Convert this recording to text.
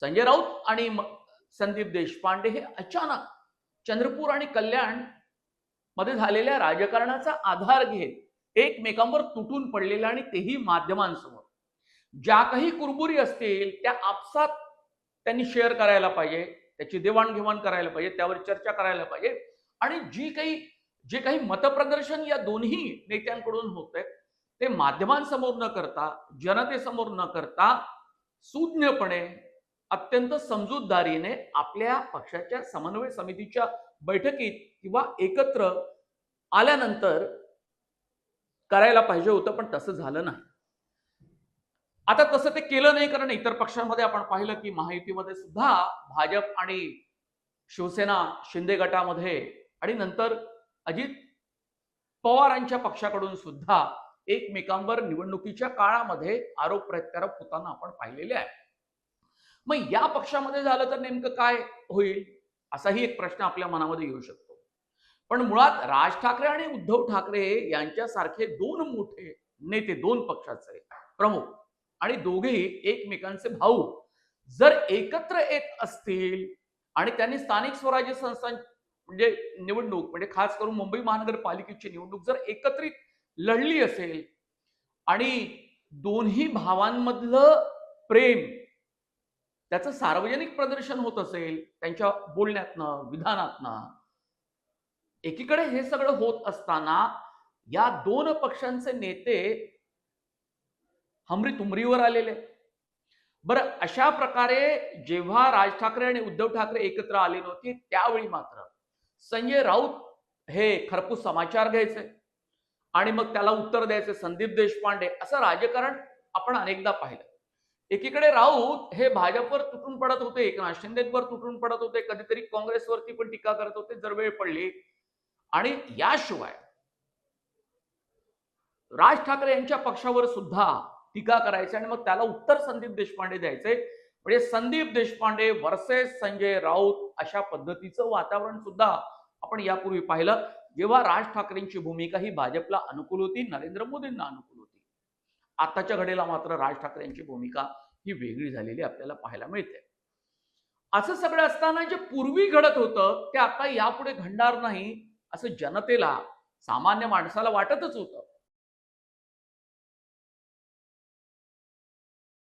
संजय राऊत आणि संदीप देशपांडे हे अचानक चंद्रपूर आणि कल्याण मध्ये झालेल्या राजकारणाचा आधार घेत एकमेकांवर तुटून पडलेल्या आणि तेही माध्यमांसमोर ज्या काही कुरबुरी असतील त्या आपसात त्यांनी शेअर करायला पाहिजे, त्याची देवाणघेवाण करायला पाहिजे, त्यावर चर्चा करायला पाहिजे आणि जे काही मतप्रदर्शन या दोन्ही नेत्यांकडून होतंय ते माध्यमांसमोर न करता, जनतेसमोर न करता सुज्ञपणे अत्यंत समजूतदारीने आपल्या पक्षाच्या समन्वय समितीच्या बैठकीत किंवा एकत्र आल्यानंतर करायला पाहिजे होतं, पण तसं झालं नाही. आता तसं ते केलं नाही, कारण इतर पक्षांमध्ये आपण पाहिलं की महायुतीमध्ये सुद्धा भाजप आणि शिवसेना शिंदे गटामध्ये आणि नंतर अजित पवारांच्या पक्षाकडून सुद्धा एकमेकांवर निवडणुकीच्या काळामध्ये आरोप प्रत्यारोप होताना आपण पाहिलेले आहे. मग या पक्षामध्ये झालं तर नेमकं काय होईल असाही एक प्रश्न आपल्या मनामध्ये येऊ शकतो. पण मुळात राज ठाकरे आणि उद्धव ठाकरे यांच्यासारखे दोन मोठे नेते, दोन पक्षाचे प्रमुख आणि दोघेही एकमेकांचे भाऊ जर एकत्र येत असतील आणि त्यांनी स्थानिक स्वराज्य संस्था म्हणजे निवडणूक म्हणजे खास करून मुंबई महानगरपालिकेची निवडणूक जर एकत्रित लढली असेल आणि दोन्ही भावांमधलं प्रेम त्याचं सार्वजनिक प्रदर्शन होत असेल त्यांच्या बोलण्यातनं, विधानातनं, एकीकडे हे सगळं होत असताना या दोन पक्षांचे नेते हमरी तुमरीवर आलेले. बरं, अशा प्रकारे जेव्हा राज ठाकरे आणि उद्धव ठाकरे एकत्र आले नव्हते त्यावेळी मात्र संजय राऊत हे खरपूस समाचार घ्यायचे आणि मग त्याला उत्तर द्यायचे संदीप देशपांडे. असं राजकारण आपण अनेकदा पाहिलं. एकीकडे राऊत हे भाजपवर तुटून पडत होते, एकनाथ शिंदेवर तुटून पडत होते, कधीतरी काँग्रेसवरती पण टीका करत होते जर वेळ पडली. आणि याशिवाय राज ठाकरे यांच्या पक्षावर सुद्धा टीका करायचे आणि मग त्याला उत्तर संदीप देशपांडे द्यायचे. म्हणजे संदीप देशपांडे वर्सेस संजय राऊत अशा पद्धतीचं वातावरण सुद्धा आपण यापूर्वी पाहिलं, जेव्हा राज ठाकरेंची भूमिका ही भाजपला अनुकूल होती, नरेंद्र मोदींना अनुकूल होती. आताच्या घडीला मात्र राज ठाकरेंची भूमिका ही वेगळी झालेली आपल्याला पाहायला मिळते. असं सगळं असताना जे पूर्वी घडत होतं ते आता यापुढे घडणार नाही असं जनतेला, सामान्य माणसाला वाटतच होतं.